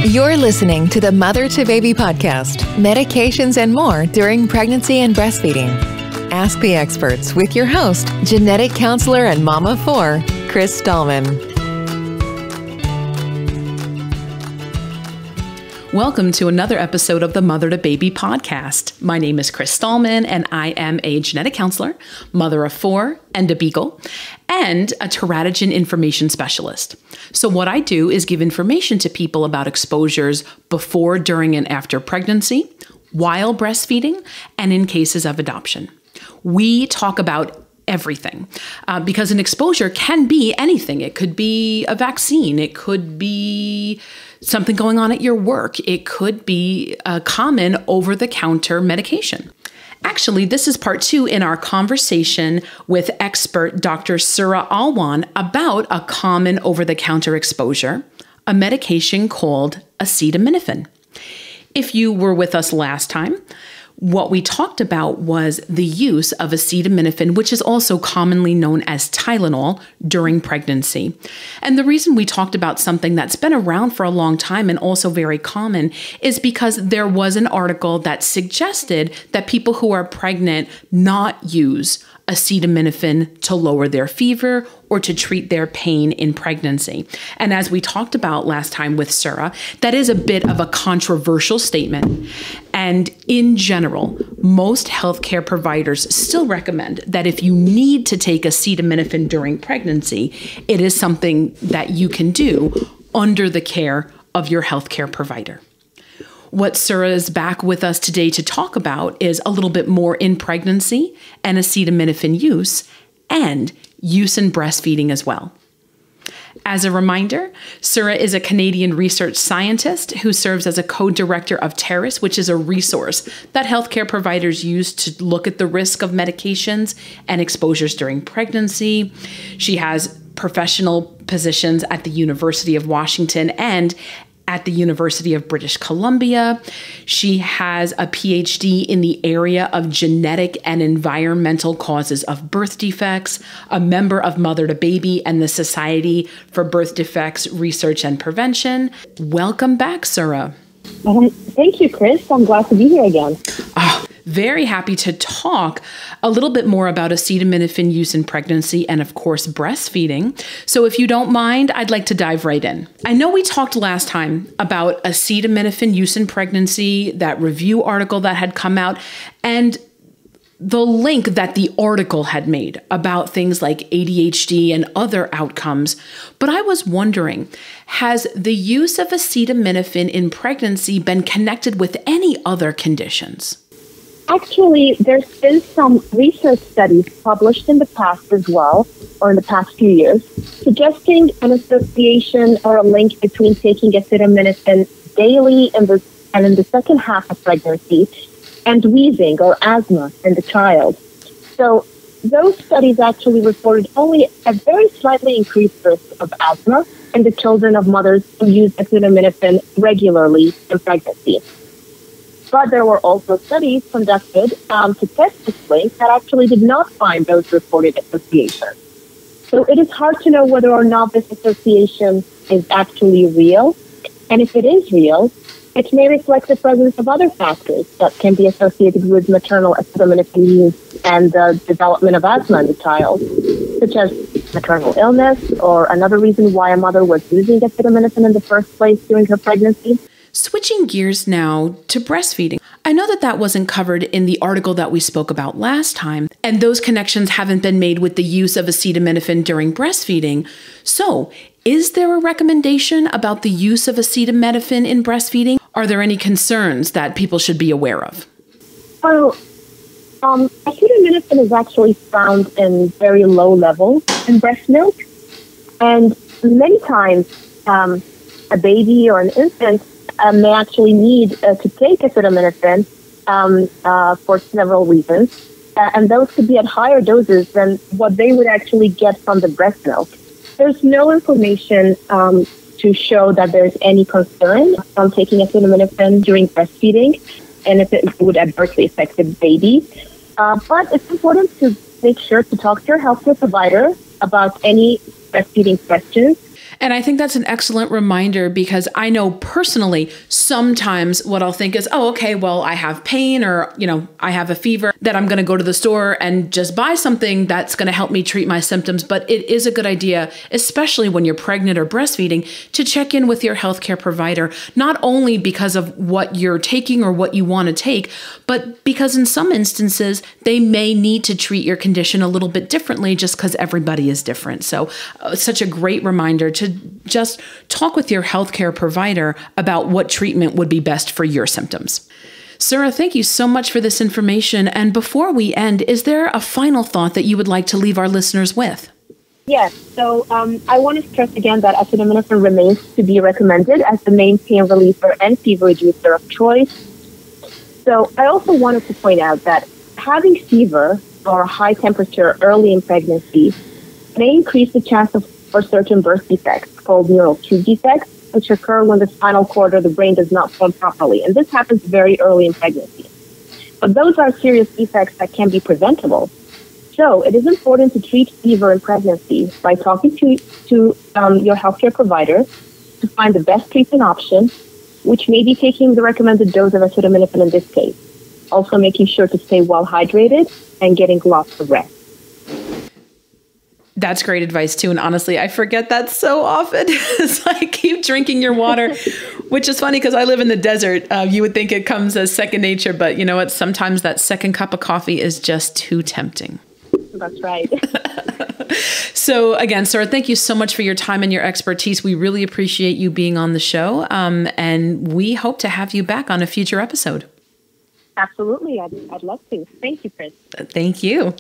You're listening to the Mother to Baby podcast, medications and more during pregnancy and breastfeeding. Ask the experts with your host, genetic counselor and mom of 4, Chris Stallman. Welcome to another episode of the Mother to Baby podcast. My name is Chris Stallman, and I am a genetic counselor, mother of 4, and a beagle, and a teratogen information specialist. So what I do is give information to people about exposures before, during, and after pregnancy, while breastfeeding, and in cases of adoption. We talk about everything because an exposure can be anything. It could be a vaccine. It could be something going on at your work. It could be a common over-the-counter medication. Actually, this is part 2 in our conversation with expert Dr. Sura Alwan about a common over-the-counter exposure, a medication called acetaminophen. If you were with us last time, what we talked about was the use of acetaminophen, which is also commonly known as Tylenol, during pregnancy. And the reason we talked about something that's been around for a long time and also very common is because there was an article that suggested that people who are pregnant not use acetaminophen to lower their fever or to treat their pain in pregnancy. And as we talked about last time with Sura, that is a bit of a controversial statement. And in general, most healthcare providers still recommend that if you need to take acetaminophen during pregnancy, it is something that you can do under the care of your healthcare provider. What Sura is back with us today to talk about is a little bit more in pregnancy and acetaminophen use and use in breastfeeding as well. As a reminder, Sura is a Canadian research scientist who serves as a co-director of TERIS, which is a resource that healthcare providers use to look at the risk of medications and exposures during pregnancy. She has professional positions at the University of Washington and at the University of British Colombia. She has a PhD in the area of genetic and environmental causes of birth defects, a member of Mother to Baby and the Society for Birth Defects Research and Prevention. Welcome back, Sura. Thank you, Chris. I'm glad to be here again. Very happy to talk a little bit more about acetaminophen use in pregnancy and, of course, breastfeeding. So if you don't mind, I'd like to dive right in. I know we talked last time about acetaminophen use in pregnancy, that review article that had come out, and the link that the article had made about things like ADHD and other outcomes. But I was wondering, has the use of acetaminophen in pregnancy been connected with any other conditions? Actually, there's been some research studies published in the past as well, or in the past few years, suggesting an association or a link between taking acetaminophen daily in the second half of pregnancy and wheezing or asthma in the child. So those studies actually reported only a very slightly increased risk of asthma in the children of mothers who use acetaminophen regularly in pregnancy. But there were also studies conducted to test this link that actually did not find those reported associations. So it is hard to know whether or not this association is actually real. And if it is real, it may reflect the presence of other factors that can be associated with maternal acetaminophen use and the development of asthma in the child, such as maternal illness or another reason why a mother was using acetaminophen in the first place during her pregnancy. Switching gears now to breastfeeding. I know that wasn't covered in the article that we spoke about last time, and those connections haven't been made with the use of acetaminophen during breastfeeding. So, is there a recommendation about the use of acetaminophen in breastfeeding? Are there any concerns that people should be aware of? Well, acetaminophen is actually found in very low levels in breast milk, and many times a baby or an infant may actually need to take acetaminophen for several reasons, and those could be at higher doses than what they would actually get from the breast milk. There's no information to show that there's any concern from taking acetaminophen during breastfeeding and if it would adversely affect the baby. But it's important to make sure to talk to your healthcare provider about any breastfeeding questions. And I think that's an excellent reminder, because I know personally, sometimes what I'll think is, oh, okay, well, I have pain, or, I have a fever, that I'm going to go to the store and just buy something that's going to help me treat my symptoms. But it is a good idea, especially when you're pregnant or breastfeeding, to check in with your healthcare provider, not only because of what you're taking or what you want to take, but because in some instances, they may need to treat your condition a little bit differently, just because everybody is different. So such a great reminder to just talk with your healthcare provider about what treatment would be best for your symptoms. Sura, thank you so much for this information. And before we end, is there a final thought that you would like to leave our listeners with? Yes. So I want to stress again that acetaminophen remains to be recommended as the main pain reliever and fever reducer of choice. So I also wanted to point out that having fever or a high temperature early in pregnancy may increase the chance for certain birth defects called neural tube defects, which occur when the spinal cord or the brain does not form properly. And this happens very early in pregnancy. But those are serious defects that can be preventable. So it is important to treat fever in pregnancy by talking to your healthcare provider to find the best treatment option, which may be taking the recommended dose of acetaminophen in this case. Also making sure to stay well hydrated and getting lots of rest. That's great advice too. And honestly, I forget that so often. So I keep drinking your water, which is funny because I live in the desert. You would think it comes as second nature, but you know what? Sometimes that second cup of coffee is just too tempting. That's right. So again, Sura, thank you so much for your time and your expertise. We really appreciate you being on the show. And we hope to have you back on a future episode. Absolutely. I'd love to. Thank you, Chris. Thank you.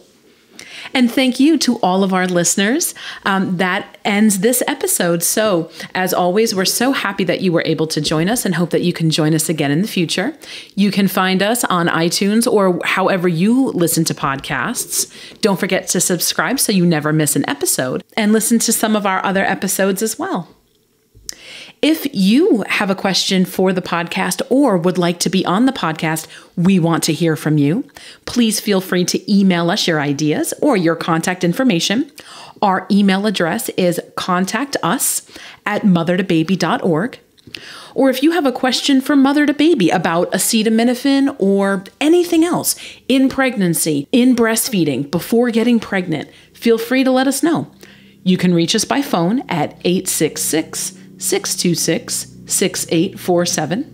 And thank you to all of our listeners. That ends this episode. So as always, we're so happy that you were able to join us and hope that you can join us again in the future. You can find us on iTunes or however you listen to podcasts. Don't forget to subscribe so you never miss an episode, and listen to some of our other episodes as well. If you have a question for the podcast or would like to be on the podcast, we want to hear from you. Please feel free to email us your ideas or your contact information. Our email address is contactus@mothertobaby.org. Or if you have a question for Mother to Baby about acetaminophen or anything else in pregnancy, in breastfeeding, before getting pregnant, feel free to let us know. You can reach us by phone at 866-626-6847.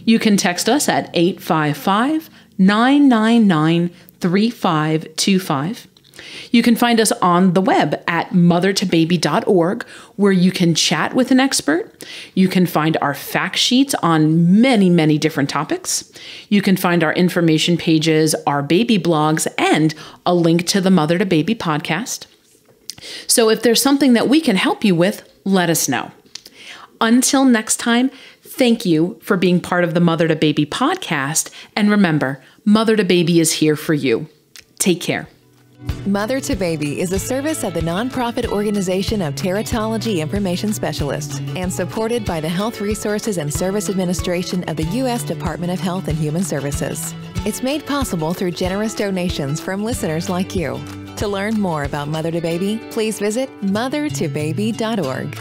You can text us at 855-999-3525. You can find us on the web at mothertobaby.org, where you can chat with an expert. You can find our fact sheets on many, many different topics. You can find our information pages, our baby blogs, and a link to the Mother to Baby podcast. So if there's something that we can help you with, let us know. Until next time, thank you for being part of the Mother to Baby podcast. And remember, Mother to Baby is here for you. Take care. Mother to Baby is a service of the nonprofit organization of Teratology Information Specialists and supported by the Health Resources and Service Administration of the U.S. Department of Health and Human Services. It's made possible through generous donations from listeners like you. To learn more about Mother to Baby, please visit mothertobaby.org.